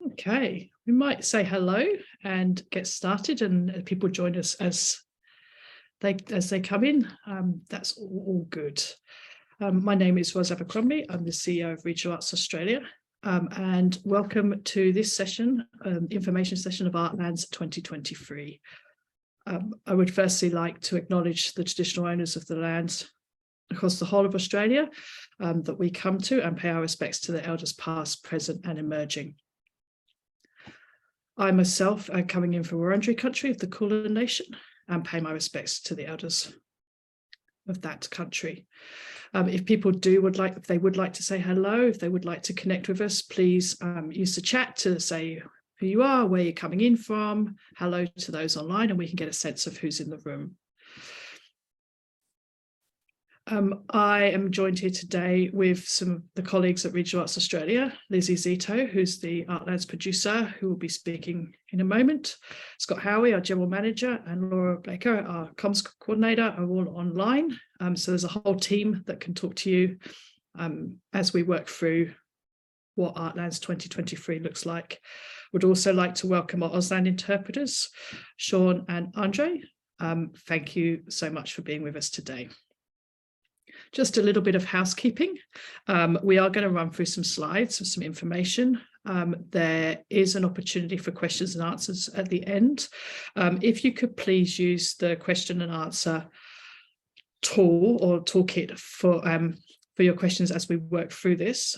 Okay, we might say hello and get started, and people join us as they come in. That's all good. My name is Ros Abercrombie. I'm the CEO of Regional Arts Australia, and welcome to this session, information session of Artlands 2023. I would firstly like to acknowledge the traditional owners of the lands across the whole of Australia that we come to, and pay our respects to the elders past, present and emerging. I myself am coming in from Wurundjeri country of the Kulin Nation, and pay my respects to the elders of that country. If people if they would like to say hello, if they would like to connect with us, please use the chat to say who you are, where you're coming in from, hello to those online, and we can get a sense of who's in the room. I am joined here today with some of the colleagues at Regional Arts Australia, Lizzie Zito, who's the Artlands producer, who will be speaking in a moment. Scott Howie, our general manager, and Laura Baker, our comms coordinator, are all online. So there's a whole team that can talk to you as we work through what Artlands 2023 looks like. Would also like to welcome our Auslan interpreters, Sean and Andre. Thank you so much for being with us today. Just a little bit of housekeeping. We are going to run through some slides of some information. There is an opportunity for questions and answers at the end. If you could please use the question and answer tool or toolkit for your questions as we work through this.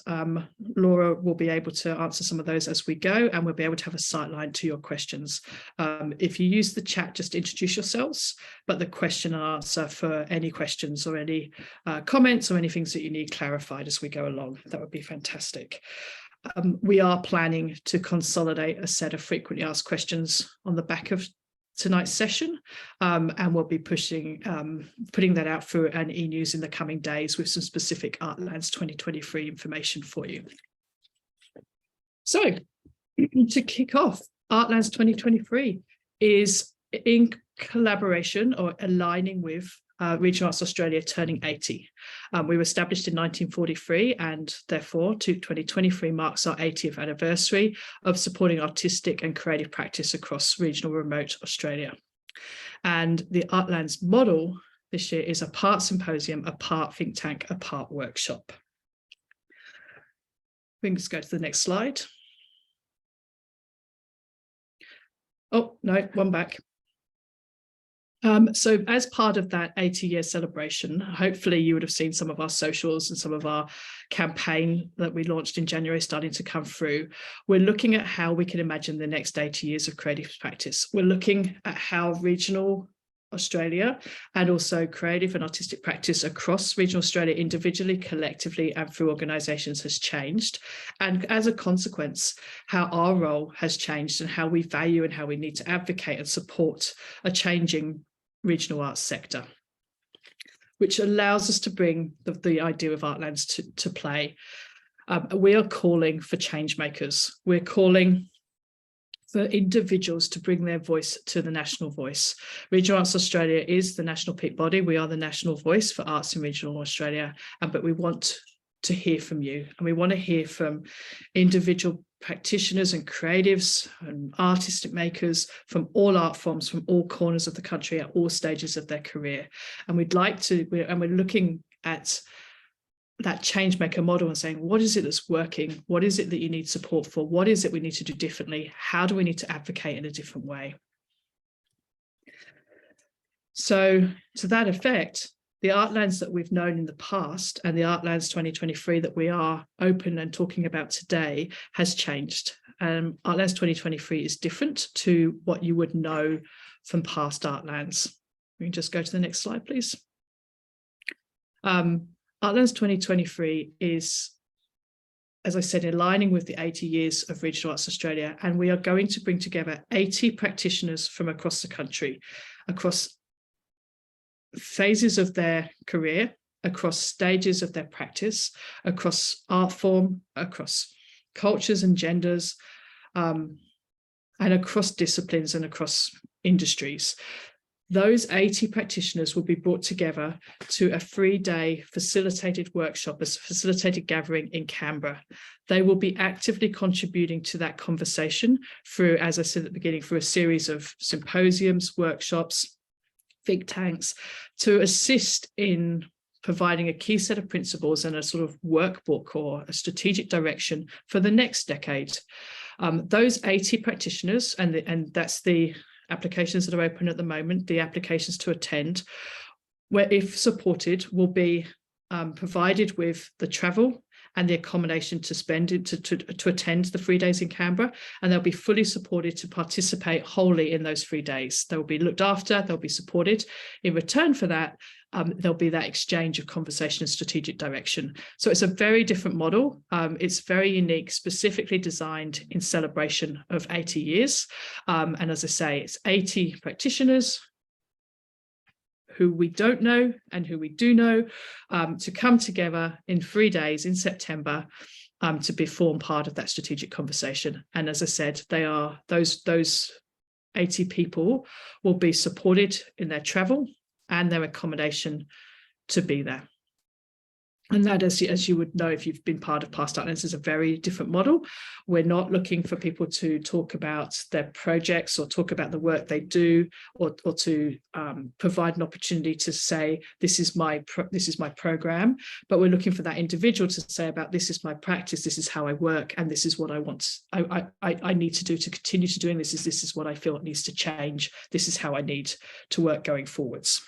Laura will be able to answer some of those as we go, and we'll be able to have a sightline to your questions. If you use the chat, just introduce yourselves, but the question and answer for any questions or any comments or anything that you need clarified as we go along, that would be fantastic. We are planning to consolidate a set of frequently asked questions on the back of tonight's session, and we'll be putting that out through an e-news in the coming days with some specific Artlands 2023 information for you. So to kick off, Artlands 2023 is in collaboration or aligning with Regional Arts Australia turning 80. We were established in 1943, and therefore 2023 marks our 80th anniversary of supporting artistic and creative practice across regional remote Australia. And the Artlands model this year is a part symposium, a part think tank, a part workshop. We can just go to the next slide. Oh, no, one back. So as part of that 80-year celebration, hopefully you would have seen some of our socials and some of our campaign that we launched in January starting to come through. We're looking at how we can imagine the next 80 years of creative practice. We're looking at how regional Australia and also creative and artistic practice across regional Australia individually, collectively and through organisations has changed. And as a consequence, how our role has changed and how we value and how we need to advocate and support a changing regional arts sector, which allows us to bring the idea of Artlands to play. We are calling for change makers. We're calling for individuals to bring their voice to the national voice. Regional Arts Australia is the national peak body. We are the national voice for arts in regional Australia, but we want to hear from you, and we want to hear from individual practitioners and creatives and artistic makers from all art forms, from all corners of the country at all stages of their career. And we're looking at that change maker model and saying, what is it that's working? What is it that you need support for? What is it we need to do differently? How do we need to advocate in a different way? So to that effect, the Artlands that we've known in the past and the Artlands 2023 that we are open and talking about today has changed. Artlands 2023 is different to what you would know from past Artlands. We can just go to the next slide, please. Artlands 2023 is, as I said, aligning with the 80 years of Regional Arts Australia, and we are going to bring together 80 practitioners from across the country, across phases of their career, across stages of their practice, across art form, across cultures and genders, and across disciplines and across industries. Those 80 practitioners will be brought together to a 3-day facilitated workshop, a facilitated gathering in Canberra. They will be actively contributing to that conversation through, as I said at the beginning, through a series of symposiums, workshops, think tanks, to assist in providing a key set of principles and a sort of workbook or a strategic direction for the next decade. Those 80 practitioners, and that's the applications that are open at the moment, the applications to attend, where if supported, will be provided with the travel and the accommodation to spend to attend the 3 days in Canberra, and they'll be fully supported to participate wholly in those 3 days. They'll be looked after, they'll be supported. In return for that, there'll be that exchange of conversation and strategic direction. So it's a very different model. It's very unique, specifically designed in celebration of 80 years. And as I say, it's 80 practitioners who we don't know and who we do know, to come together in 3 days in September to form part of that strategic conversation. And as I said, they are those 80 people will be supported in their travel and their accommodation to be there. And that, as you would know if you've been part of past Artlands, is a very different model. We're not looking for people to talk about their projects or talk about the work they do, or to provide an opportunity to say, this is my program, but we're looking for that individual to say about, this is my practice, this is how I work, and this is what I want, I need to do to continue to doing this. This is what I feel it needs to change. This is how I need to work going forwards.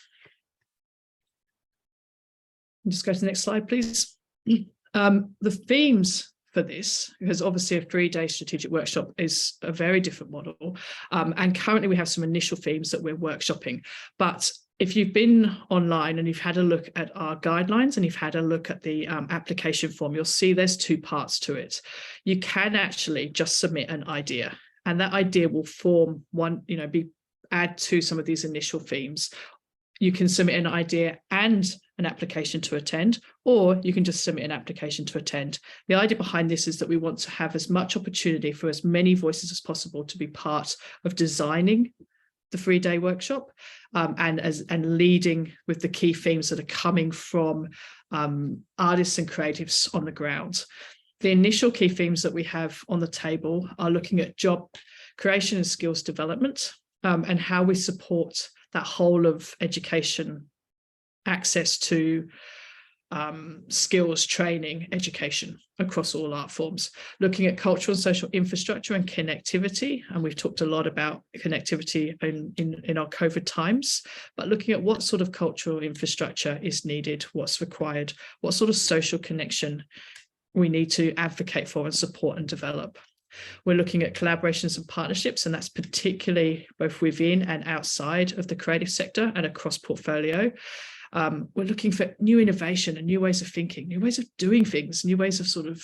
Just go to the next slide, please. The themes for this, because obviously a 3-day strategic workshop is a very different model. And currently we have some initial themes that we're workshopping. But if you've been online and you've had a look at our guidelines and you've had a look at the application form, you'll see there's 2 parts to it. You can actually just submit an idea, and that idea will form one, add to some of these initial themes. You can submit an idea and an application to attend, or you can just submit an application to attend. The idea behind this is that we want to have as much opportunity for as many voices as possible to be part of designing the 3-day workshop, and leading with the key themes that are coming from artists and creatives on the ground. The initial key themes that we have on the table are looking at job creation and skills development, and how we support that whole of education, access to skills, training, education across all art forms. Looking at cultural and social infrastructure and connectivity, and we've talked a lot about connectivity in our COVID times, but looking at what sort of cultural infrastructure is needed, what's required, what sort of social connection we need to advocate for and support and develop. We're looking at collaborations and partnerships, and that's particularly both within and outside of the creative sector and across portfolio. We're looking for new innovation and new ways of thinking, new ways of doing things, new ways of sort of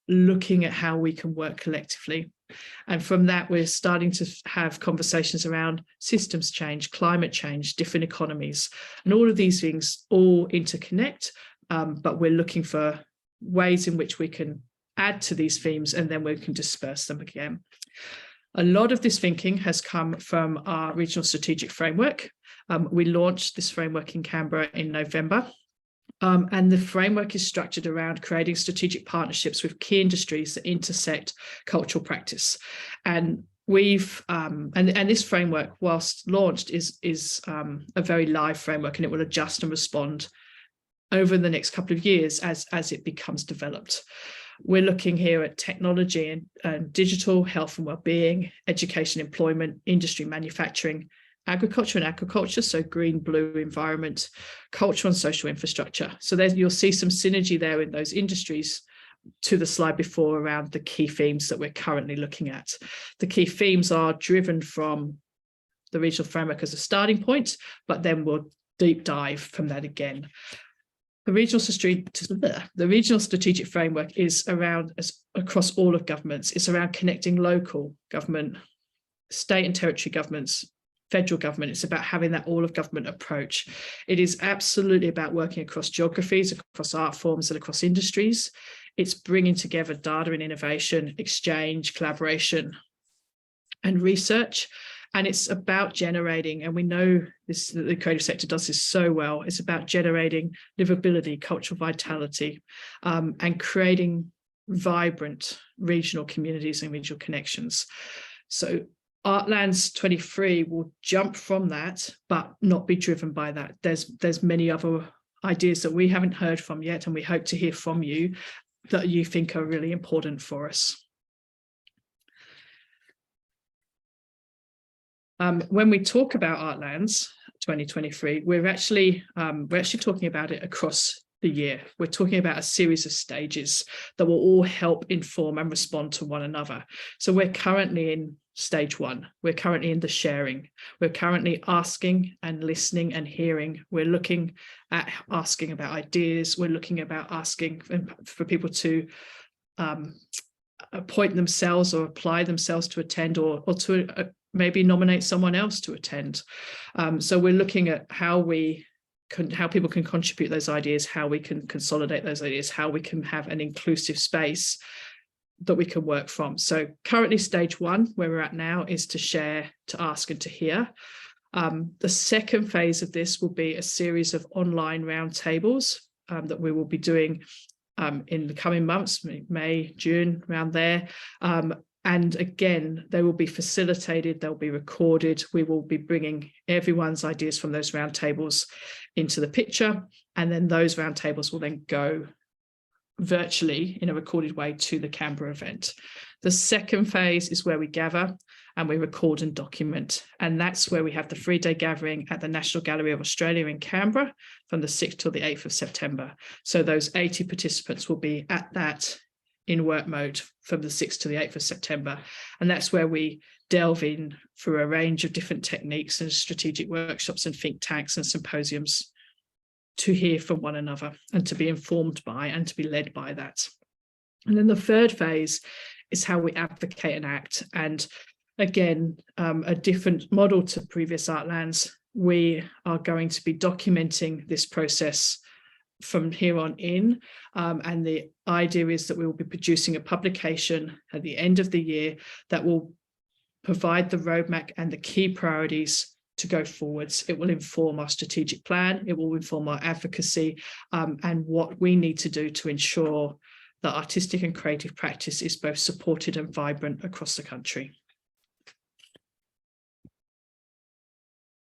looking at how we can work collectively. And from that, we're starting to have conversations around systems change, climate change, different economies, and all of these things all interconnect, but we're looking for ways in which we can add to these themes, and then we can disperse them again. A lot of this thinking has come from our regional strategic framework. We launched this framework in Canberra in November, and the framework is structured around creating strategic partnerships with key industries that intersect cultural practice. And we've and this framework, whilst launched, is a very live framework, and it will adjust and respond over the next couple of years as it becomes developed. We're looking here at technology and digital, health and well-being, education, employment, industry, manufacturing, agriculture and aquaculture, so green, blue environment, cultural and social infrastructure. So you'll see some synergy there in those industries to the slide before around the key themes that we're currently looking at. The key themes are driven from the regional framework as a starting point, but then we'll deep dive from that again. The regional strategic framework is around across all of governments. It's around connecting local government, state and territory governments, federal government. It's about having that all of government approach. It is absolutely about working across geographies, across art forms, and across industries. It's bringing together data and innovation, exchange, collaboration, and research. And it's about generating, and we know this, the creative sector does this so well, it's about generating livability, cultural vitality, and creating vibrant regional communities and regional connections. So Artlands 23 will jump from that, but not be driven by that. There's many other ideas that we haven't heard from yet, and we hope to hear from you that you think are really important for us. When we talk about Artlands 2023, we're actually talking about it across the year. We're talking about a series of stages that will all help inform and respond to one another. So we're currently in stage 1. We're currently in the sharing. We're currently asking and listening and hearing. We're looking at asking about ideas. We're looking about asking for people to appoint themselves or apply themselves to attend, or to maybe nominate someone else to attend. So we're looking at how people can contribute those ideas, how we can consolidate those ideas, how we can have an inclusive space that we can work from. So currently stage 1, where we're at now, is to share, to ask and to hear. The second phase of this will be a series of online roundtables that we will be doing in the coming months, May, June, around there. And again, they will be facilitated, they'll be recorded. We will be bringing everyone's ideas from those roundtables into the picture, and then those roundtables will then go virtually in a recorded way to the Canberra event. The second phase is where we gather and we record and document, and that's where we have the 3-day gathering at the National Gallery of Australia in Canberra from the 6th till the 8th of September. So those 80 participants will be at that in work mode from the 6th to the 8th of September. And that's where we delve in through a range of different techniques and strategic workshops and think tanks and symposiums to hear from one another and to be informed by and to be led by that. And then the third phase is how we advocate and act. And again, a different model to previous Artlands. We are going to be documenting this process from here on in, and the idea is that we will be producing a publication at the end of the year that will provide the roadmap and the key priorities to go forwards. It will inform our strategic plan, it will inform our advocacy, and what we need to do to ensure that artistic and creative practice is both supported and vibrant across the country.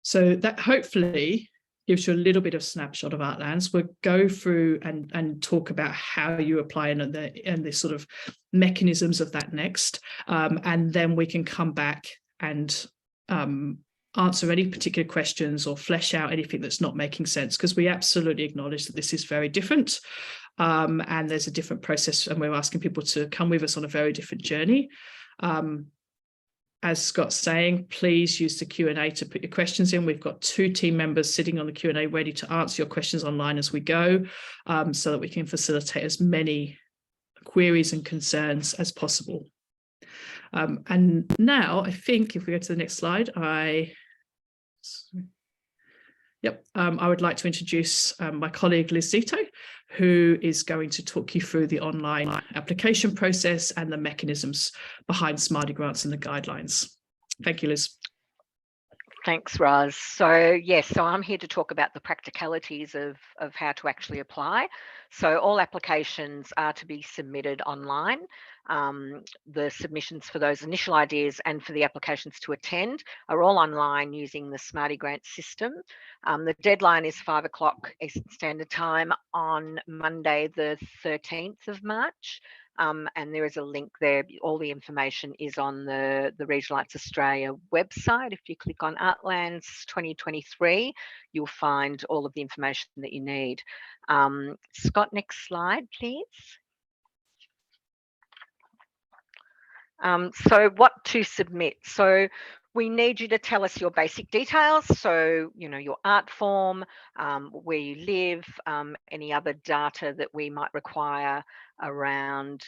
So that hopefully gives you a little bit of snapshot of Artlands. We'll go through and talk about how you apply and the sort of mechanisms of that next. And then we can come back and answer any particular questions or flesh out anything that's not making sense, because we absolutely acknowledge that this is very different. And there's a different process, and we're asking people to come with us on a very different journey. As Scott's saying, please use the Q&A to put your questions in. We've got 2 team members sitting on the Q&A ready to answer your questions online as we go, so that we can facilitate as many queries and concerns as possible. And now I think if we go to the next slide, I would like to introduce my colleague Liz Zito, who is going to talk you through the online application process and the mechanisms behind Smarty Grants and the guidelines. Thank you, Liz. Thanks, Roz. So I'm here to talk about the practicalities of how to actually apply. So all applications are to be submitted online. The submissions for those initial ideas and for the applications to attend are all online using the Smarty Grant system. The deadline is 5 o'clock Eastern Standard Time on Monday, the 13th of March. And there is a link there. All the information is on the Regional Arts Australia website. If you click on Artlands 2023, you'll find all of the information that you need. Scott, next slide, please. So what to submit? So we need you to tell us your basic details. So, your art form, where you live, any other data that we might require around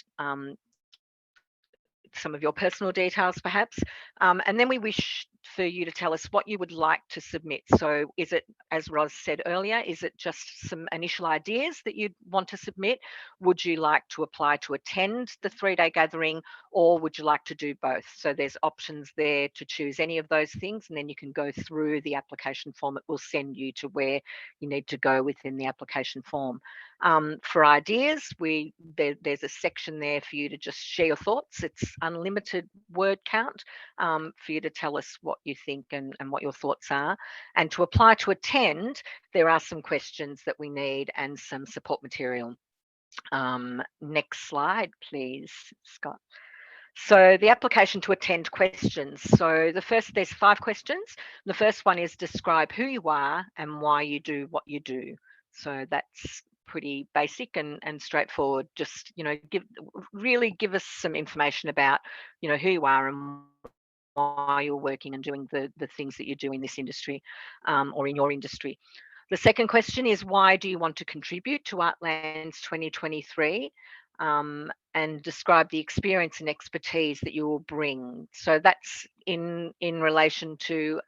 some of your personal details, perhaps. And then we wish for you to tell us what you would like to submit. So is it, as Roz said earlier, is it just some initial ideas that you'd want to submit? Would you like to apply to attend the 3-day gathering, or would you like to do both? So there's options there to choose any of those things, and then you can go through the application form. It will send you to where you need to go within the application form. For ideas, there's a section there for you to just share your thoughts. It's unlimited word count for you to tell us what you think and what your thoughts are. And to apply to attend, there are some questions that we need and some support material. Next slide, please, Scott. So the application to attend questions. So there's 5 questions. The first one is describe who you are and why you do what you do. So that's pretty basic and straightforward. Just, really give us some information about, who you are and why you're working and doing the things that you do in this industry or in your industry. The second question is, why do you want to contribute to Artlands 2023? And describe the experience and expertise that you will bring. So that's in relation to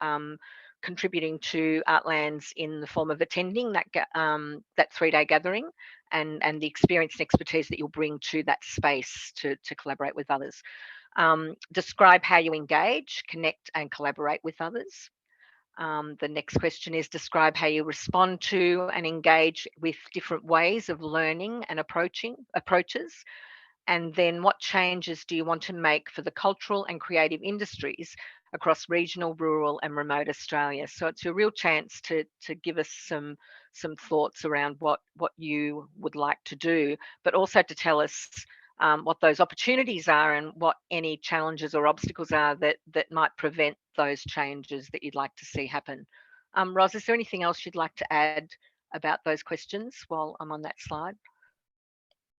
contributing to Artlands in the form of attending that 3-day gathering, and the experience and expertise that you'll bring to that space to collaborate with others. Describe how you engage, connect and collaborate with others. The next question is, describe how you respond to and engage with different ways of learning and approaches. And then what changes do you want to make for the cultural and creative industries across regional, rural and remote Australia? So it's a real chance to give us some thoughts around what you would like to do, but also to tell us what those opportunities are and what any challenges or obstacles are that might prevent those changes that you'd like to see happen. Ros, is there anything else you'd like to add about those questions while I'm on that slide?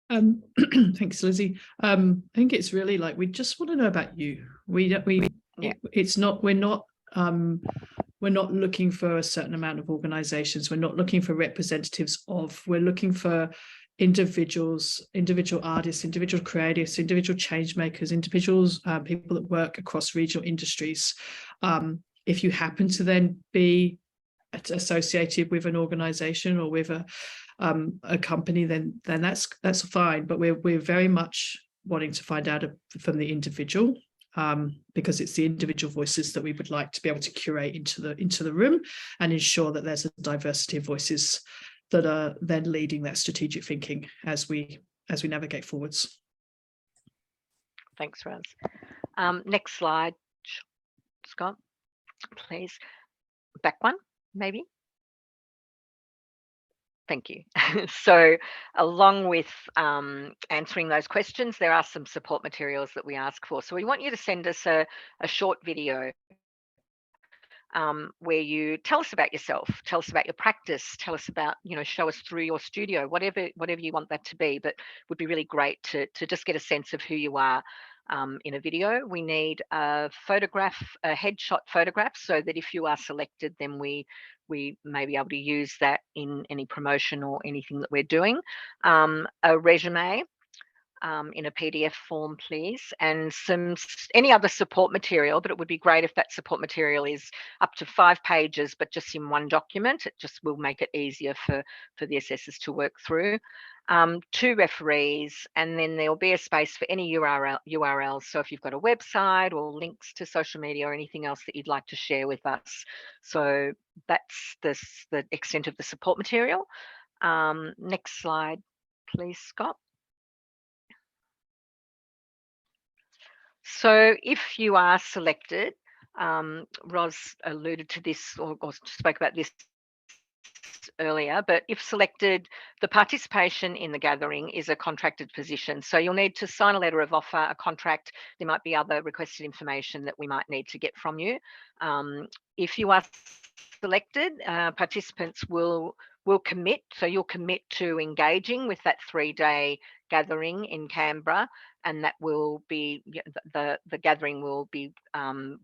Thanks, Lizzie. I think it's really like, we just want to know about you. It's not, we're not looking for a certain amount of organizations. We're not looking for representatives of, we're looking for individuals, individual artists, individual creatives, individual change makers, individuals, people that work across regional industries. If you happen to then be associated with an organization or with a company, then that's fine. But we're very much wanting to find out from the individual, because it's the individual voices that we would like to be able to curate into the room and ensure that there's a diversity of voices that are then leading that strategic thinking as we navigate forwards. Thanks, Ros. Next slide, Scott, please. Back one, maybe. Thank you. So along with answering those questions, there are some support materials that we ask for. So we want you to send us a short video where you tell us about yourself, tell us about your practice, tell us about, show us through your studio, whatever you want that to be, but it would be really great to just get a sense of who you are in a video. We need a headshot photograph, so that if you are selected, then we may be able to use that in any promotion or anything that we're doing. A resume in a PDF form, please, and any other support material, but it would be great if that support material is up to 5 pages, but just in one document. It just will make it easier for the assessors to work through. 2 referees, and then there'll be a space for any URLs. So if you've got a website or links to social media or anything else that you'd like to share with us. So that's the extent of the support material. Next slide, please, Scott. So if you are selected, Ros alluded to this or spoke about this earlier, but if selected, the participation in the gathering is a contracted position. So you'll need to sign a letter of offer, a contract. There might be other requested information that we might need to get from you. If you are selected, participants will commit. So you'll commit to engaging with that 3-day gathering in Canberra, and that will be the gathering will be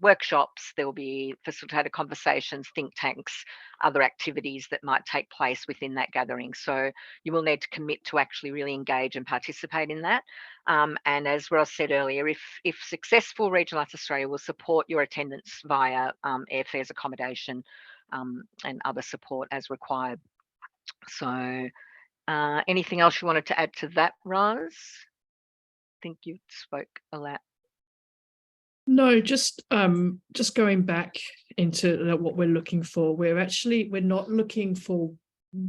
workshops. There will be facilitated conversations, think tanks, other activities that might take place within that gathering. So you will need to commit to actually really engage and participate in that. And as Ross said earlier, if successful, Regional Arts Australia will support your attendance via airfares, accommodation, and other support as required. So anything else you wanted to add to that, Roz? I think you spoke a lot. No, just going back into what we're looking for. We're not looking for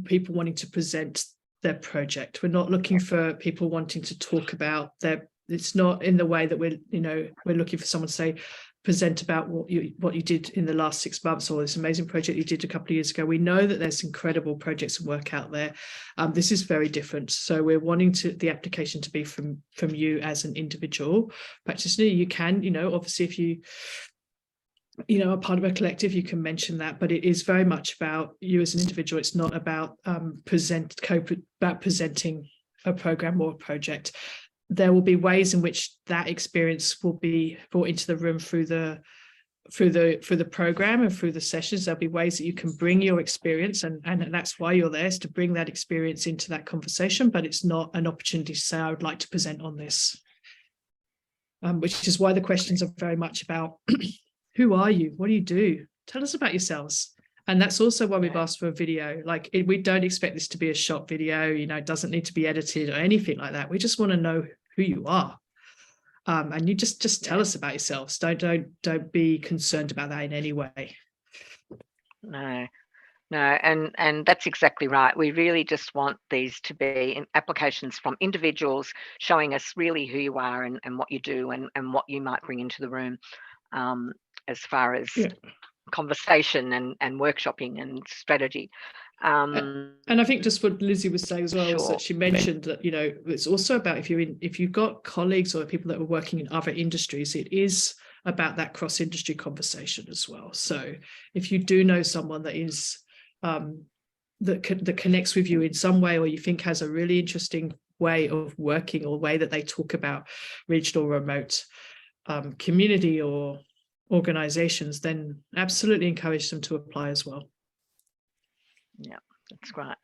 people wanting to present their project. We're not looking for people wanting to talk about it's not in the way that we're looking for someone to say, present about what you did in the last 6 months, or this amazing project you did a couple of years ago. We know that there's incredible projects and work out there. This is very different. So we're wanting the application to be from you as an individual practitioner. You can, obviously if you are part of a collective, you can mention that, but it is very much about you as an individual. It's not about presenting a program or a project. There will be ways in which that experience will be brought into the room through the program and through the sessions. There'll be ways that you can bring your experience, and that's why you're there, is to bring that experience into that conversation. But it's not an opportunity to say, I would like to present on this, which is why the questions are very much about who are you? What do you do? Tell us about yourselves. And that's also why we've asked for a video. We don't expect this to be a short video, it doesn't need to be edited or anything like that. We just want to know who you are. And you just tell us about yourselves. Don't be concerned about that in any way. No, and that's exactly right. We really just want these to be applications from individuals showing us really who you are and what you do and what you might bring into the room, as far as conversation and workshopping and strategy. And I think just what Lizzie was saying as well, is that she mentioned that it's also about if you've got colleagues or people that are working in other industries, it is about that cross-industry conversation as well. So if you do know someone that is that connects with you in some way, or you think has a really interesting way of working or way that they talk about regional remote community or organizations, then absolutely encourage them to apply as well. Yeah, that's great.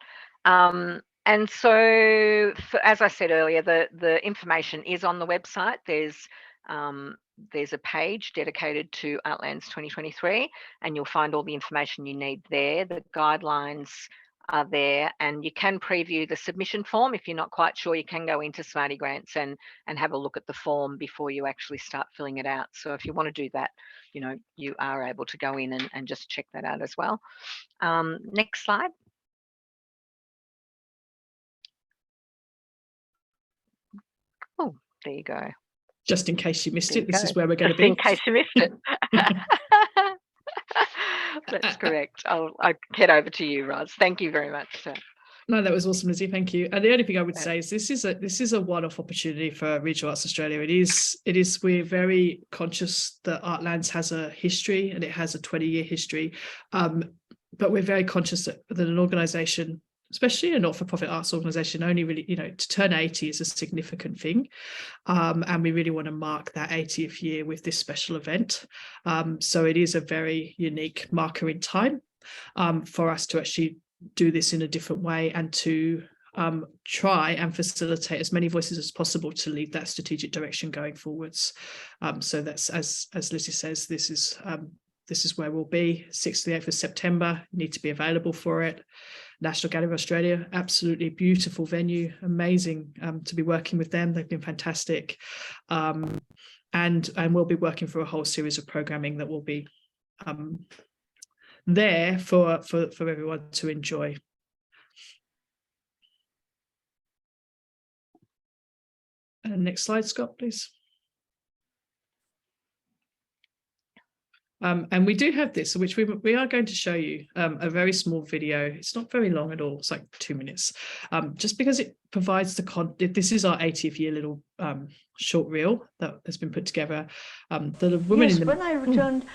And so, as I said earlier, the information is on the website. There's a page dedicated to Artlands 2023, and you'll find all the information you need there. The guidelines are there, and you can preview the submission form. If you're not quite sure, you can go into Smarty Grants and have a look at the form before you actually start filling it out. So if you want to do that, you are able to go in and just check that out as well. Next slide. Oh, there you go. Just in case you missed it, this is where we're going to be. In case you missed it. That's correct. I'll head over to you, Roz. Thank you very much. No, that was awesome, Lizzie. Thank you. And the only thing I would say is this is a one-off opportunity for Regional Arts Australia. It is. We're very conscious that Artlands has a history, and it has a 20-year history. But we're very conscious that an organisation, especially a not-for-profit arts organisation, only really, to turn 80 is a significant thing. And we really want to mark that 80th year with this special event. So it is a very unique marker in time for us to actually do this in a different way, and to try and facilitate as many voices as possible to lead that strategic direction going forwards. So that's, as Lizzie says, this is where we'll be. 6th to the 8th of September, need to be available for it. National Gallery of Australia, absolutely beautiful venue, amazing to be working with them. They've been fantastic. And we'll be working for a whole series of programming that will be there for everyone to enjoy. Next slide, Scott, please. And we do have this, which we are going to show you a very small video. It's not very long at all. It's like 2 minutes, just because it provides this is our 80th year little short reel that has been put together. The woman in the when I returned.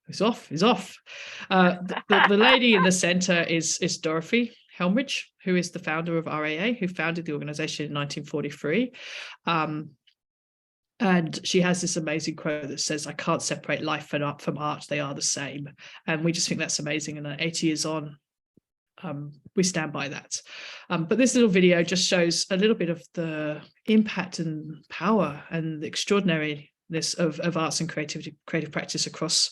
He's off. The lady in the center is Dorothy, Helmridge, who is the founder of RAA, who founded the organisation in 1943. And she has this amazing quote that says, "I can't separate life from art, they are the same." And we just think that's amazing. And 80 years on, we stand by that. But this little video just shows a little bit of the impact and power and the extraordinariness of arts and creative practice across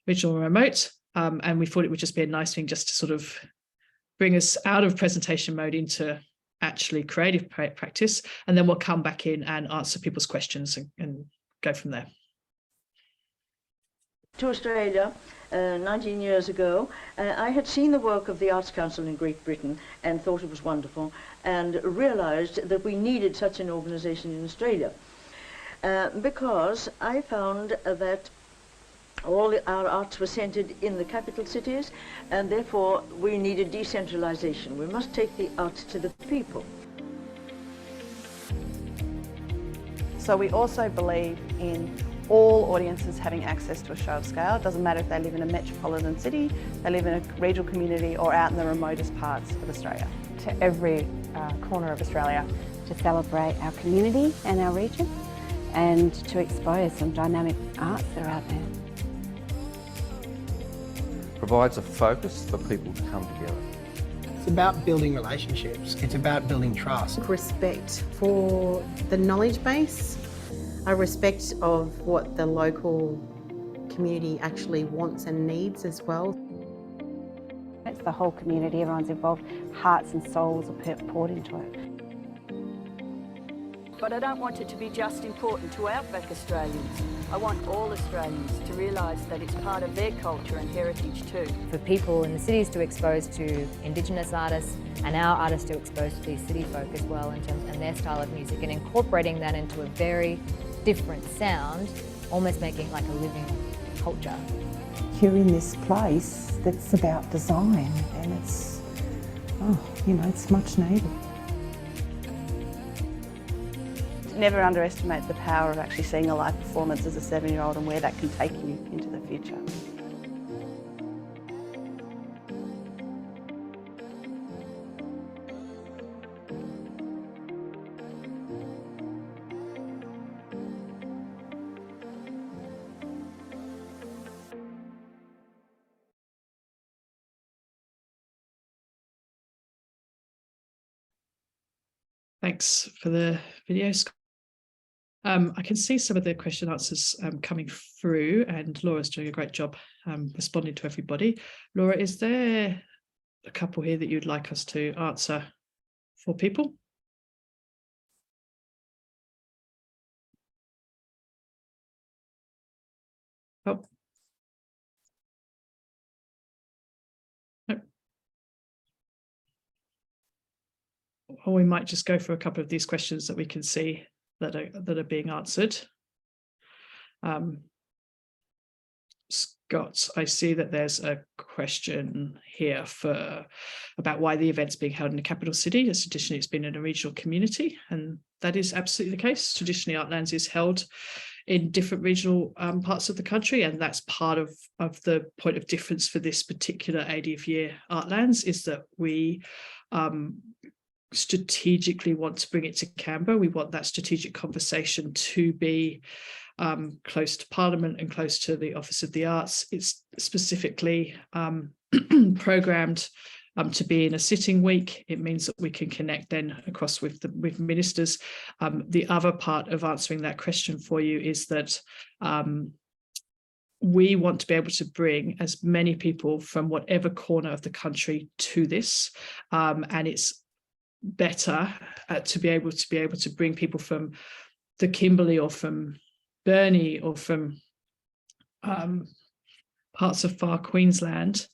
regional and remote. And we thought it would just be a nice thing just to sort of bring us out of presentation mode into actually creative practice, and then we'll come back in and answer people's questions and go from there. To Australia 19 years ago, I had seen the work of the Arts Council in Great Britain and thought it was wonderful, and realised that we needed such an organisation in Australia, because I found that all our arts were centred in the capital cities, and therefore we needed decentralisation. We must take the arts to the people. So we also believe in all audiences having access to a show of scale. It doesn't matter if they live in a metropolitan city, they live in a regional community, or out in the remotest parts of Australia. To every corner of Australia. To celebrate our community and our region, and to expose some dynamic arts that are out there. Provides a focus for people to come together. It's about building relationships. It's about building trust. Respect for the knowledge base, a respect of what the local community actually wants and needs as well. It's the whole community, everyone's involved, hearts and souls are poured into it. But I don't want it to be just important to outback Australians. I want all Australians to realise that it's part of their culture and heritage too. For people in the cities to expose to Indigenous artists, and our artists to expose to these city folk as well in terms and their style of music, and incorporating that into a very different sound, almost making like a living culture. You're in this place that's about design, and it's, it's much needed. Never underestimate the power of actually seeing a live performance as a 7-year-old and where that can take you into the future. Thanks for the video, Scott. I can see some of the question answers coming through, and Laura's doing a great job responding to everybody. Laura, is there a couple here that you'd like us to answer for people? Oh. No. Or we might just go for a couple of these questions that we can see that are being answered. Scott, I see that there's a question here about why the event's being held in the capital city. As traditionally, it's been in a regional community, and that is absolutely the case. Traditionally, Artlands is held in different regional parts of the country, and that's part of the point of difference for this particular 80th year Artlands, is that we strategically want to bring it to Canberra. We want that strategic conversation to be close to Parliament and close to the Office of the Arts. It's specifically programmed to be in a sitting week. It means that we can connect then across with ministers. The other part of answering that question for you is that we want to be able to bring as many people from whatever corner of the country to this, and it's better to be able to bring people from the Kimberley or from Burnie or from parts of far Queensland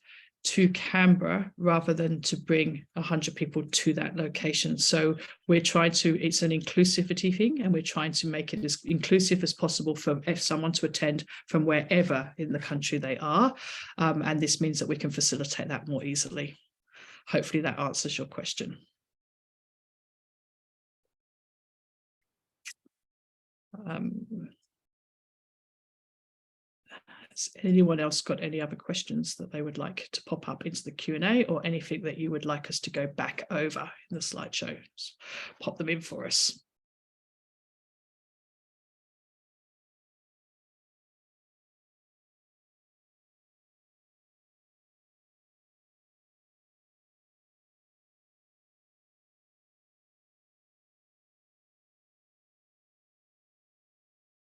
to Canberra rather than to bring 100 people to that location. So we're trying to, it's an inclusivity thing, and we're trying to make it as inclusive as possible for someone to attend from wherever in the country they are. And this means that we can facilitate that more easily. Hopefully that answers your question. Has anyone else got any other questions that they would like to pop up into the Q&A, or anything that you would like us to go back over in the slideshow? Just pop them in for us.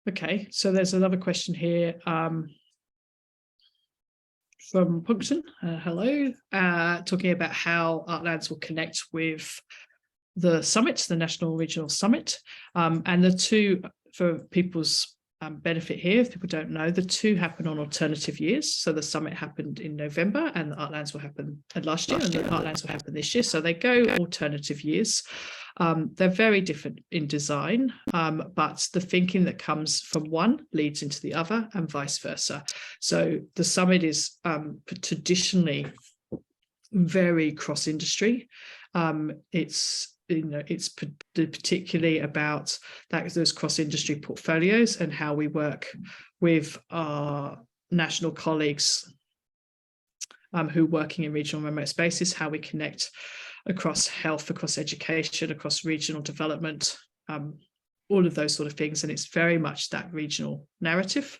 Okay, so there's another question here from Puncton. Hello, talking about how Artlands will connect with the summit, the National Regional Summit, and the two, for people's benefit here, if people don't know, the two happen on alternative years. So the summit happened in November, and the Artlands will happen last year, and the Artlands will happen this year. So they go alternative years. They're very different in design, but the thinking that comes from one leads into the other, and vice versa. So the summit is traditionally very cross-industry. It's particularly about those cross-industry portfolios and how we work with our national colleagues who are working in regional remote spaces, how we connect across health, across education, across regional development, all of those sort of things. And it's very much that regional narrative.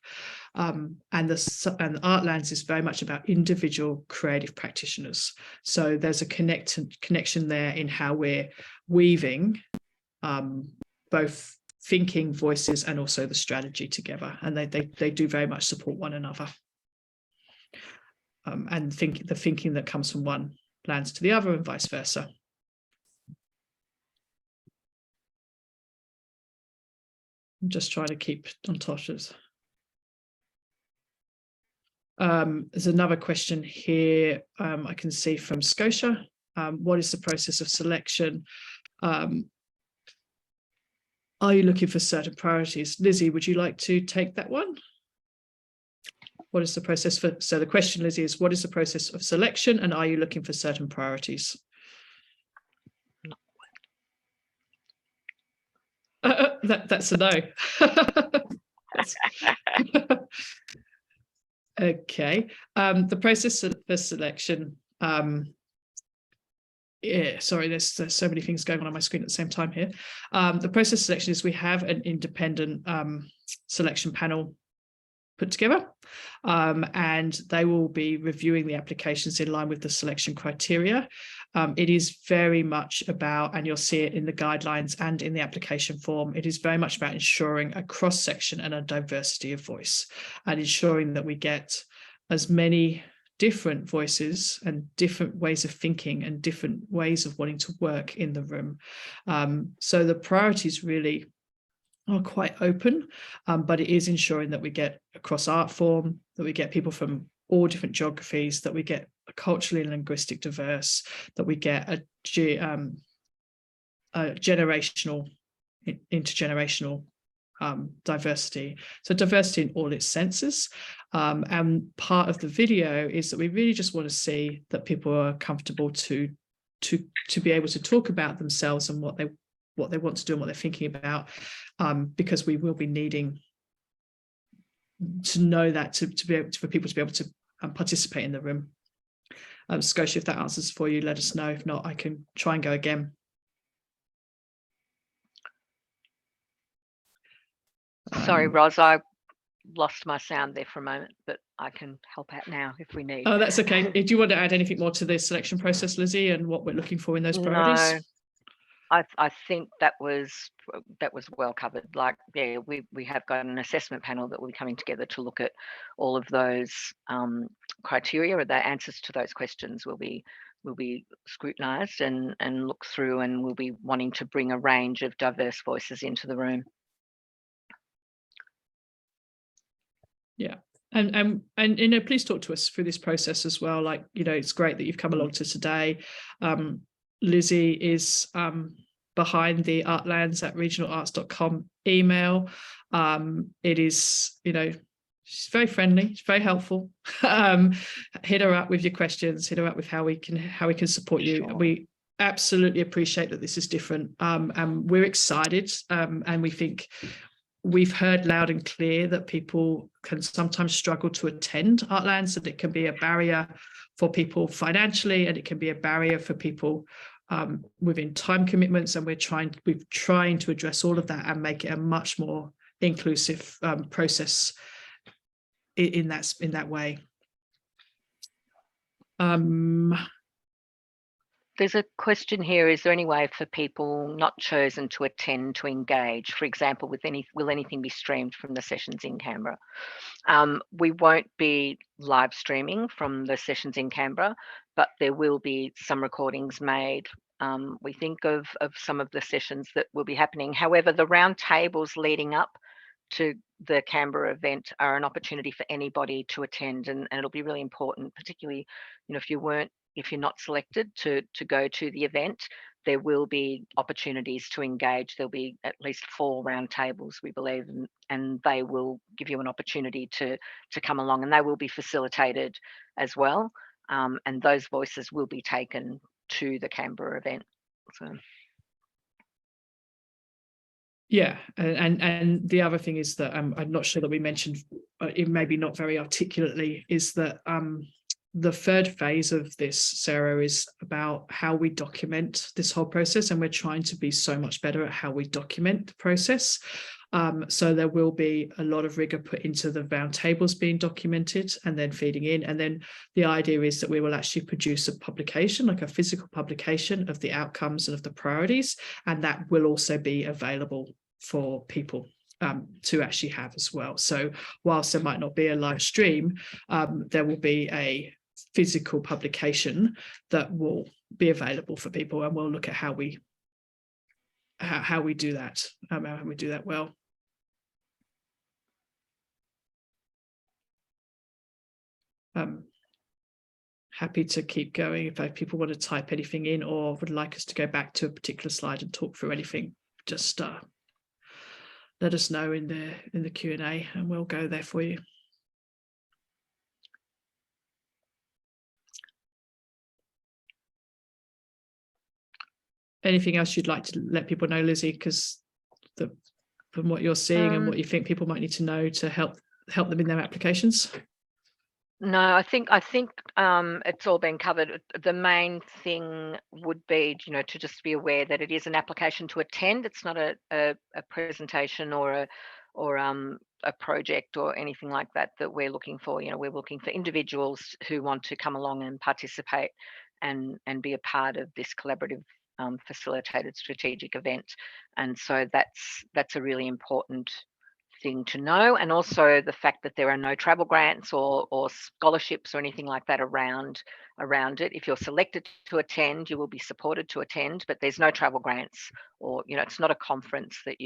And Artlands is very much about individual creative practitioners. So there's a connection there in how we're weaving both thinking, voices, and also the strategy together. And they do very much support one another. And the thinking that comes from one lands to the other, and vice versa. I'm just trying to keep on top of it. There's another question here I can see from Scotia. What is the process of selection? Are you looking for certain priorities? Lizzie, would you like to take that one? What is the process for, so the question, Lizzie, is what is the process of selection, and are you looking for certain priorities? That's a no. Okay. The process for selection. Yeah, sorry, there's so many things going on my screen at the same time here. The process of selection is we have an independent selection panel put together, and they will be reviewing the applications in line with the selection criteria. It is very much about, and you'll see it in the guidelines and in the application form, it is very much about ensuring a cross-section and a diversity of voice, and ensuring that we get as many different voices and different ways of thinking and different ways of wanting to work in the room. So the priorities really are quite open, but it is ensuring that we get across art form, that we get people from all different geographies, that we get a culturally and linguistic diverse, that we get a generational, intergenerational diversity. So diversity in all its senses. And part of the video is that we really just want to see that people are comfortable to be able to talk about themselves and what they want to do and what they're thinking about, because we will be needing to know that to be able for people to be able to participate in the room. Scotia, if that answers for you, let us know. If not, I can try and go again. Sorry, Ros, I lost my sound there for a moment, but I can help out now if we need. Oh, that's okay. Do you want to add anything more to the selection process, Lizzie, and what we're looking for in those priorities? No, I think that was well covered. Like, yeah, we have got an assessment panel that will be coming together to look at all of those criteria, or the answers to those questions will be scrutinised and look through, and we'll be wanting to bring a range of diverse voices into the room. Yeah. And you know, please talk to us through this process as well. Like, you know, it's great that you've come along to today. Lizzie is behind the artlands@regionalarts.com email. It is, you know, she's very friendly, she's very helpful. Hit her up with your questions, hit her up with how we can support you. Sure. We absolutely appreciate that this is different, and we're excited, and we think we've heard loud and clear that people can sometimes struggle to attend Artlands, and it can be a barrier for people financially, and it can be a barrier for people within time commitments. And we're trying to address all of that and make it a much more inclusive process in that way. There's a question here, is there any way for people not chosen to attend to engage? For example, will anything be streamed from the sessions in Canberra? We won't be live streaming from the sessions in Canberra, but there will be some recordings made. We think of some of the sessions that will be happening. However, the round tables leading up to the Canberra event are an opportunity for anybody to attend, and it'll be really important, particularly, if you're not selected to go to the event, there will be opportunities to engage. There'll be at least 4 round tables, we believe, and they will give you an opportunity to come along, and they will be facilitated as well. And those voices will be taken to the Canberra event. So. Yeah, and the other thing is that I'm not sure that we mentioned, it maybe not very articulately, is that the third phase of this, Sarah, is about how we document this whole process, and we're trying to be so much better at how we document the process. So there will be a lot of rigor put into the round tables being documented and then feeding in. And then the idea is that we will actually produce a publication, like a physical publication of the outcomes and of the priorities, and that will also be available for people to actually have as well. So whilst there might not be a live stream, there will be a physical publication that will be available for people, and we'll look at how we do that, how we do that well. Happy to keep going if people want to type anything in or would like us to go back to a particular slide and talk through anything. Just let us know in the Q&A, and we'll go there for you. Anything else you'd like to let people know, Lizzie? Because from what you're seeing and what you think people might need to know to help them in their applications. No, I think it's all been covered. The main thing would be, to just be aware that it is an application to attend. It's not a presentation or a project or anything like that we're looking for. We're looking for individuals who want to come along and participate and be a part of this collaborative facilitated strategic event. And so that's a really important thing to know. And also the fact that there are no travel grants or scholarships or anything like that around it. If you're selected to attend, you will be supported to attend, but there's no travel grants, or it's not a conference that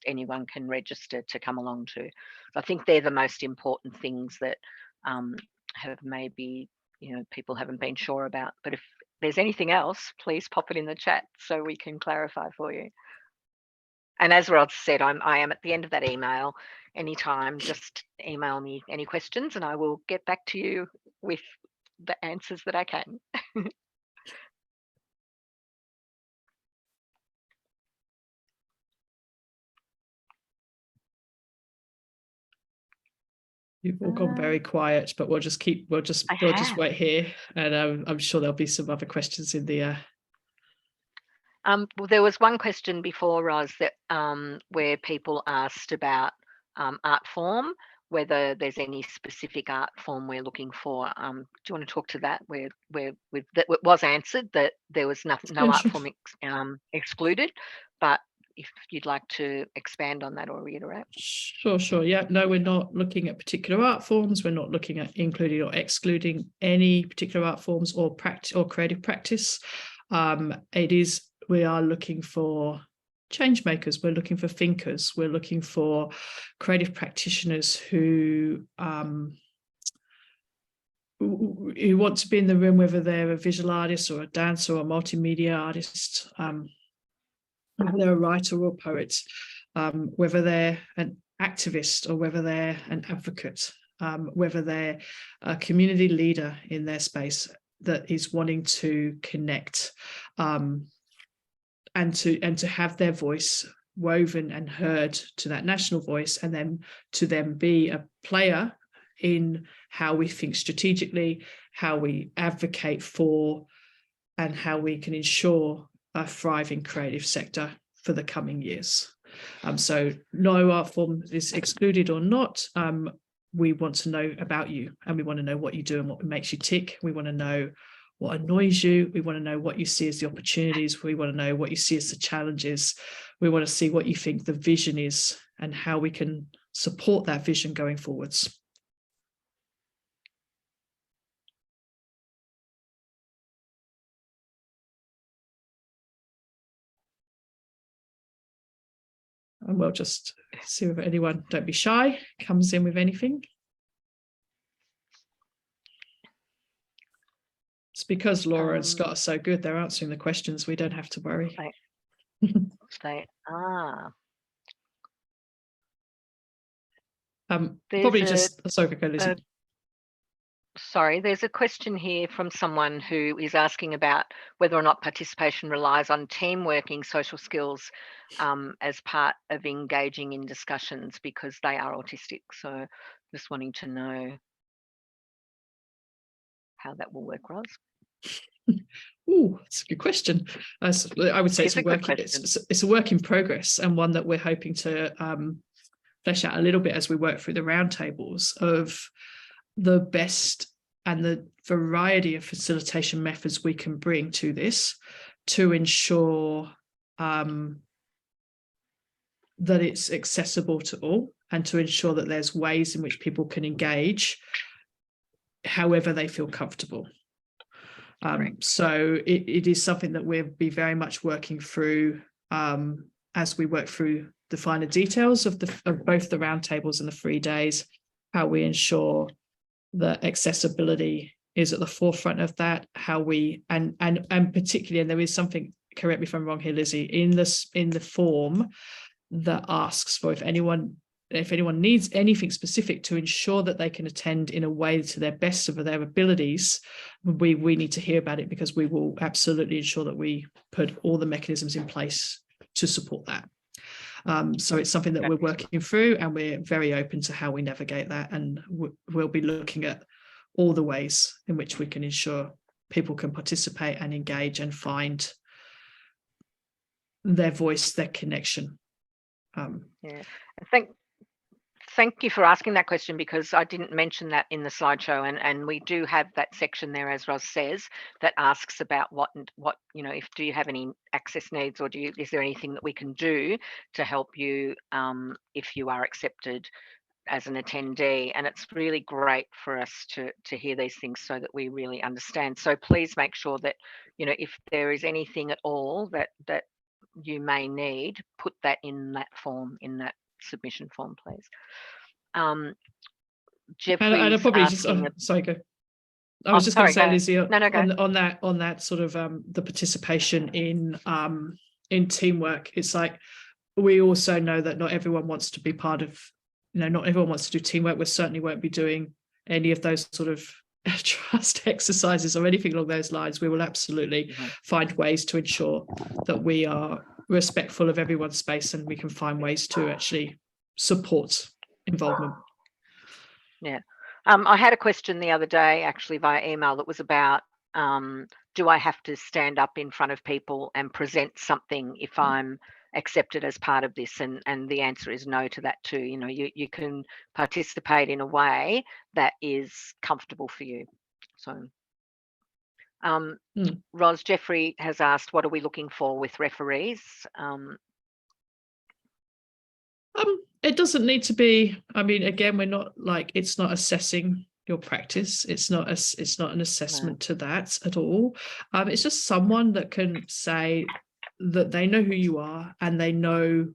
anyone can register to come along to. So I think they're the most important things that have maybe people haven't been sure about. But if there's anything else, please pop it in the chat so we can clarify for you. And as Rod said, I am at the end of that email. Anytime, just email me any questions and I will get back to you with the answers that I can. You've all gone very quiet, but we'll just wait here, and I'm sure there'll be some other questions in the. Well, there was one question before, Roz, that where people asked about art form, whether there's any specific art form we're looking for. Do you want to talk to that? Where that was answered that there was no art form excluded, but if you'd like to expand on that or reiterate. Sure. Yeah, no, we're not looking at particular art forms. We're not looking at including or excluding any particular art forms or practice or creative practice. We are looking for change makers. We're looking for thinkers. We're looking for creative practitioners who want to be in the room, whether they're a visual artist or a dancer or a multimedia artist, whether they're a writer or a poet, whether they're an activist or whether they're an advocate, whether they're a community leader in their space that is wanting to connect and to have their voice woven and heard to that national voice, and then to then be a player in how we think strategically, how we advocate for, and how we can ensure a thriving creative sector for the coming years. So no art form is excluded or not. We want to know about you, and we want to know what you do and what makes you tick. We want to know what annoys you. We want to know what you see as the opportunities. We want to know what you see as the challenges. We want to see what you think the vision is and how we can support that vision going forwards. And we'll just see if anyone, don't be shy, comes in with anything. It's because Laura and Scott are so good, they're answering the questions. We don't have to worry. They are. Probably just, sorry, go Lizzie. Sorry, there's a question here from someone who is asking about whether or not participation relies on team working, social skills as part of engaging in discussions because they are autistic. So just wanting to know how that will work, Ros. Oh, that's a good question. I would say it's a work in progress, and one that we're hoping to flesh out a little bit as we work through the roundtables of the best and the variety of facilitation methods we can bring to this to ensure that it's accessible to all, and to ensure that there's ways in which people can engage however they feel comfortable. So it is something that we'll be very much working through as we work through the finer details of both the roundtables and the 3 days, how we ensure that accessibility is at the forefront of that, how we and particularly, and there is something, correct me if I'm wrong here, Lizzie, in the form that asks for if anyone needs anything specific to ensure that they can attend in a way to their best of their abilities, we need to hear about it, because we will absolutely ensure that we put all the mechanisms in place to support that. So it's something that we're working through, and we're very open to how we navigate that, and we'll be looking at all the ways in which we can ensure people can participate and engage and find their voice, their connection. Yeah, thank you for asking that question, because I didn't mention that in the slideshow, and we do have that section there, as Ros says, that asks about what if do you have any access needs, or is there anything that we can do to help you if you are accepted as an attendee. And it's really great for us to hear these things so that we really understand. So please make sure that if there is anything at all that you may need, put that in that form, in that submission form, please. Jeffrey's sorry, go. I was just going to say, Lizzie, go. on that sort of the participation in teamwork. It's like, we also know that not everyone wants to be part of, not everyone wants to do teamwork. We certainly won't be doing any of those sort of trust exercises or anything along those lines. We will absolutely find ways to ensure that we are respectful of everyone's space, and we can find ways to actually support involvement. Yeah. I had a question the other day, actually via email, that was about, do I have to stand up in front of people and present something if I'm accepted as part of this? And the answer is no to that too. You can participate in a way that is comfortable for you. So Ros, Jeffrey has asked, what are we looking for with referees? It doesn't need to be, again, we're not it's not assessing your practice. It's not an assessment to that at all. It's just someone that can say that they know who you are, and they know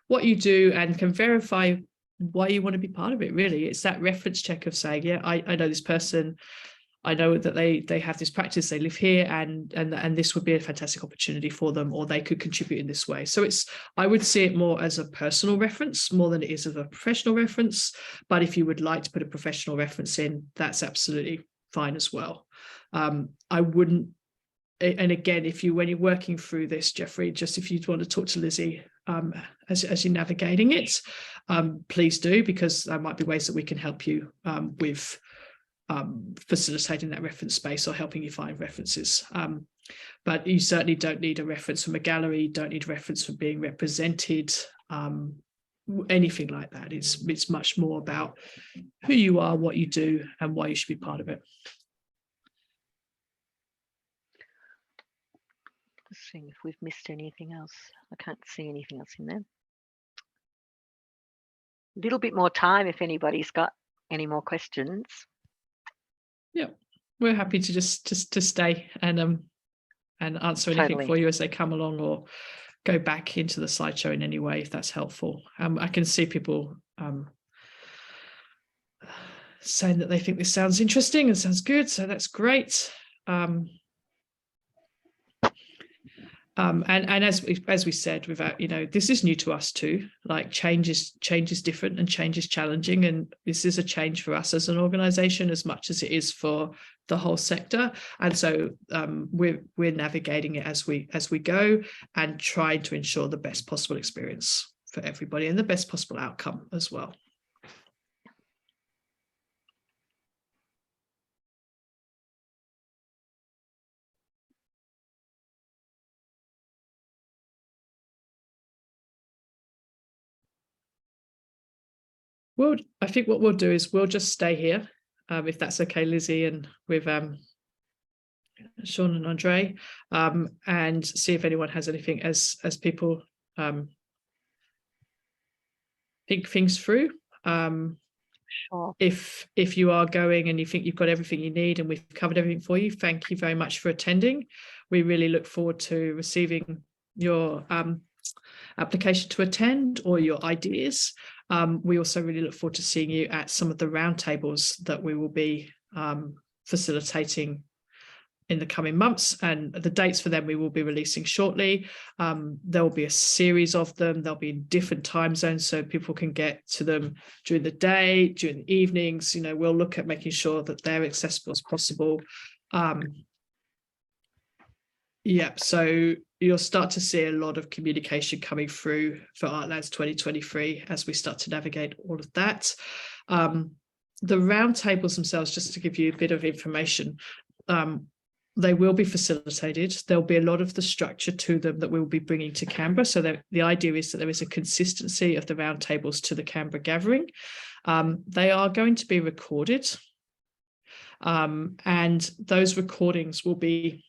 what you do, and can verify why you want to be part of it. Really, it's that reference check of saying, yeah, I know this person, I know that they have this practice, they live here, and this would be a fantastic opportunity for them, or they could contribute in this way. So I would see it more as a personal reference more than it is of a professional reference. But if you would like to put a professional reference in, that's absolutely fine as well. I wouldn't and again, when you're working through this, Jeffrey, just if you'd want to talk to Lizzie as you're navigating it, please do, because there might be ways that we can help you with facilitating that reference space or helping you find references. But you certainly don't need a reference from a gallery, you don't need a reference for being represented, anything like that. It's much more about who you are, what you do, and why you should be part of it. Just seeing if we've missed anything else. I can't see anything else in there. A little bit more time if anybody's got any more questions. Yeah, we're happy to just to stay and answer anything Totally. for you as they come along, or go back into the slideshow in any way if that's helpful. I can see people saying that they think this sounds interesting and sounds good, so that's great. And as we said, without, this is new to us too. Like change is different and change is challenging, and this is a change for us as an organisation as much as it is for the whole sector. And so we're navigating it as we go, and trying to ensure the best possible experience for everybody and the best possible outcome as well. Well, I think what we'll do is we'll just stay here, if that's okay, Lizzie, and with Sean and Andre, and see if anyone has anything as people think things through. Sure. If you are going and you think you've got everything you need and we've covered everything for you, thank you very much for attending. We really look forward to receiving your application to attend or your ideas. We also really look forward to seeing you at some of the roundtables that we will be facilitating in the coming months, and the dates for them we will be releasing shortly. There will be a series of them. They'll be in different time zones so people can get to them during the day, during the evenings. We'll look at making sure that they're accessible as possible. So you'll start to see a lot of communication coming through for Artlands 2023 as we start to navigate all of that. The roundtables themselves, just to give you a bit of information, they will be facilitated. There'll be a lot of the structure to them that we'll be bringing to Canberra. So the idea is that there is a consistency of the roundtables to the Canberra gathering. They are going to be recorded, and those recordings will be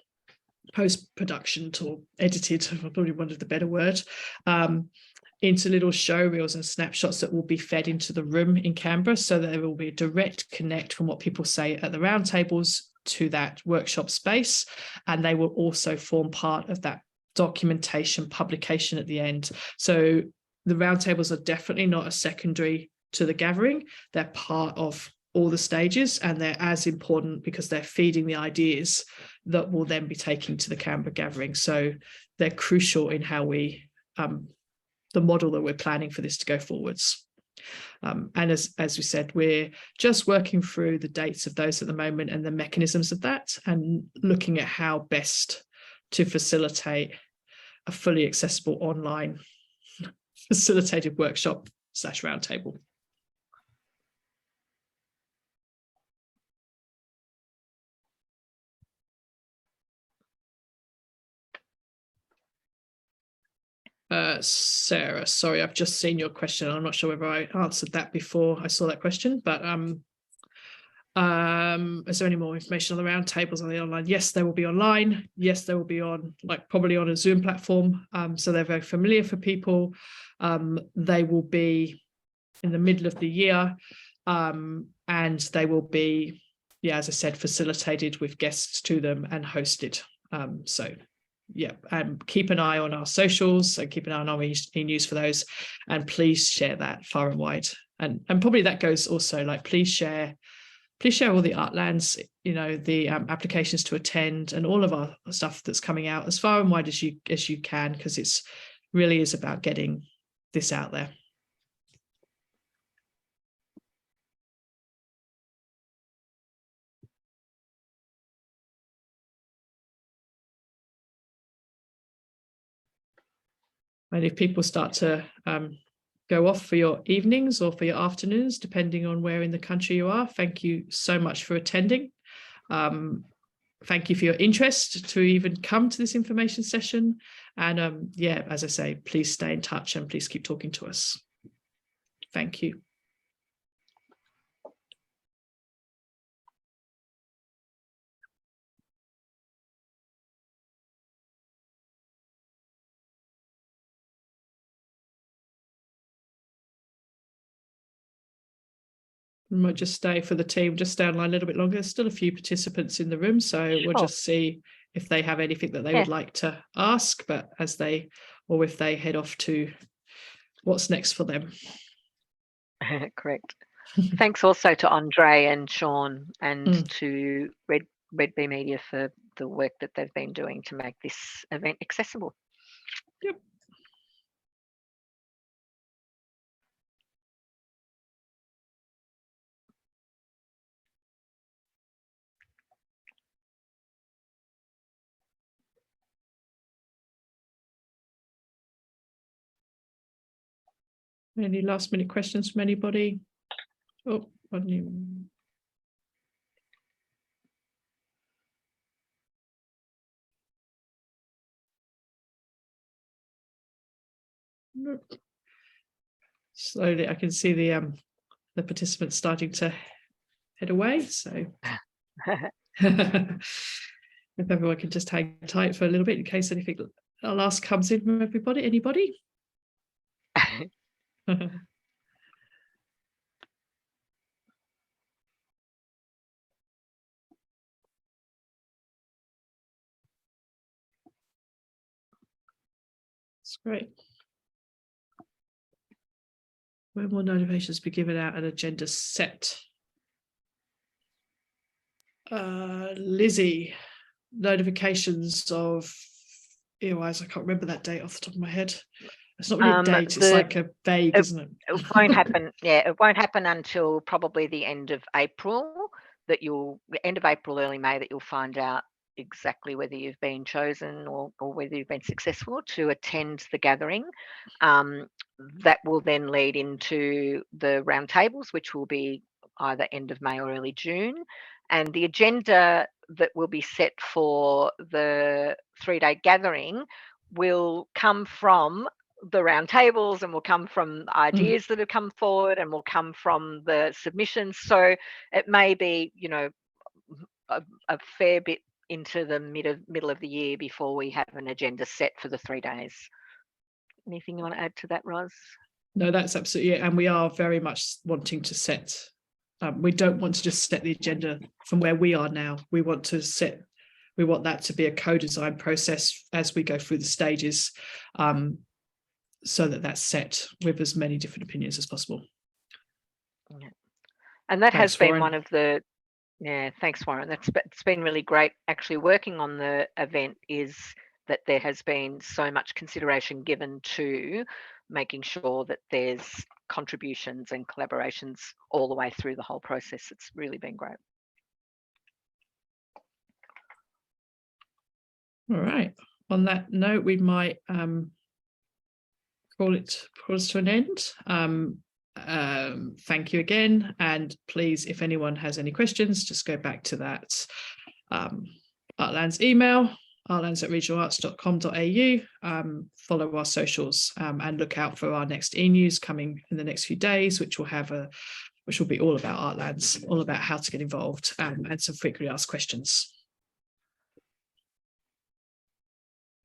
post-production or edited, probably one of the better word, into little show reels and snapshots that will be fed into the room in Canberra, so that there will be a direct connect from what people say at the roundtables to that workshop space, and they will also form part of that documentation publication at the end. So the roundtables are definitely not a secondary to the gathering. They're part of all the stages, and they're as important because they're feeding the ideas that will then be taken to the Canberra gathering. So they're crucial in how we, the model that we're planning for this to go forwards. And as we said, we're just working through the dates of those at the moment and the mechanisms of that, and looking at how best to facilitate a fully accessible online facilitated workshop / roundtable. Sarah, sorry, I've just seen your question. I'm not sure whether I answered that before I saw that question, but is there any more information on the roundtables on the online? Yes, they will be online. Yes, they will be on, probably on a Zoom platform. So they're very familiar for people. They will be in the middle of the year, and they will be, as I said, facilitated with guests to them and hosted. Keep an eye on our socials and keep an eye on our e-news for those, and please share that far and wide. And probably that goes also, please share all the Artlands, the applications to attend and all of our stuff that's coming out as far and wide as you can, because it's really is about getting this out there. And if people start to go off for your evenings or for your afternoons, depending on where in the country you are, thank you so much for attending. Thank you for your interest to even come to this information session. And yeah, as I say, please stay in touch and please keep talking to us. Thank you. We might just stay for the team, just stay online a little bit longer. There's still a few participants in the room, so we'll just see if they have anything that they would like to ask, but as they, or if they head off to what's next for them. Correct. Thanks also to Andre and Sean and to Red Bee Media for the work that they've been doing to make this event accessible. Yep. Any last minute questions from anybody? Oh, one new. Nope. Slowly, I can see the participants starting to head away. So if everyone can just hang tight for a little bit in case anything last comes in from everybody. Anybody? That's great. When will notifications be given out and agenda set? Lizzie, notifications of EOIs, I can't remember that date off the top of my head. It's not really a date, it's like a vague, isn't it? It won't happen. Yeah, it won't happen until probably the end of April. End of April, early May, that you'll find out exactly whether you've been chosen or whether you've been successful to attend the gathering. That will then lead into the roundtables, which will be either end of May or early June. And the agenda that will be set for the 3-day gathering will come from the roundtables and will come from ideas that have come forward and will come from the submissions. So it may be, you know, a fair bit into the middle of the year before we have an agenda set for the 3 days. Anything you want to add to that, Roz? No, that's absolutely it. And we are very much wanting to set, we don't want to just set the agenda from where we are now. We want that to be a co-design process as we go through the stages, so that's set with as many different opinions as possible. Yeah. And that has been Warren. one of the, thanks, Warren. It's been really great actually working on the event, is that there has been so much consideration given to making sure that there's contributions and collaborations all the way through the whole process. It's really been great. All right. On that note, we might call it to an end. Thank you again, and please, if anyone has any questions, just go back to that Artlands email, artlands@regionalarts.com.au. Follow our socials and look out for our next e-news coming in the next few days, which will be all about Artlands, all about how to get involved, and some frequently asked questions.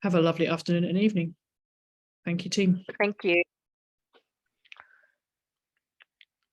Have a lovely afternoon and evening. Thank you, team. Thank you.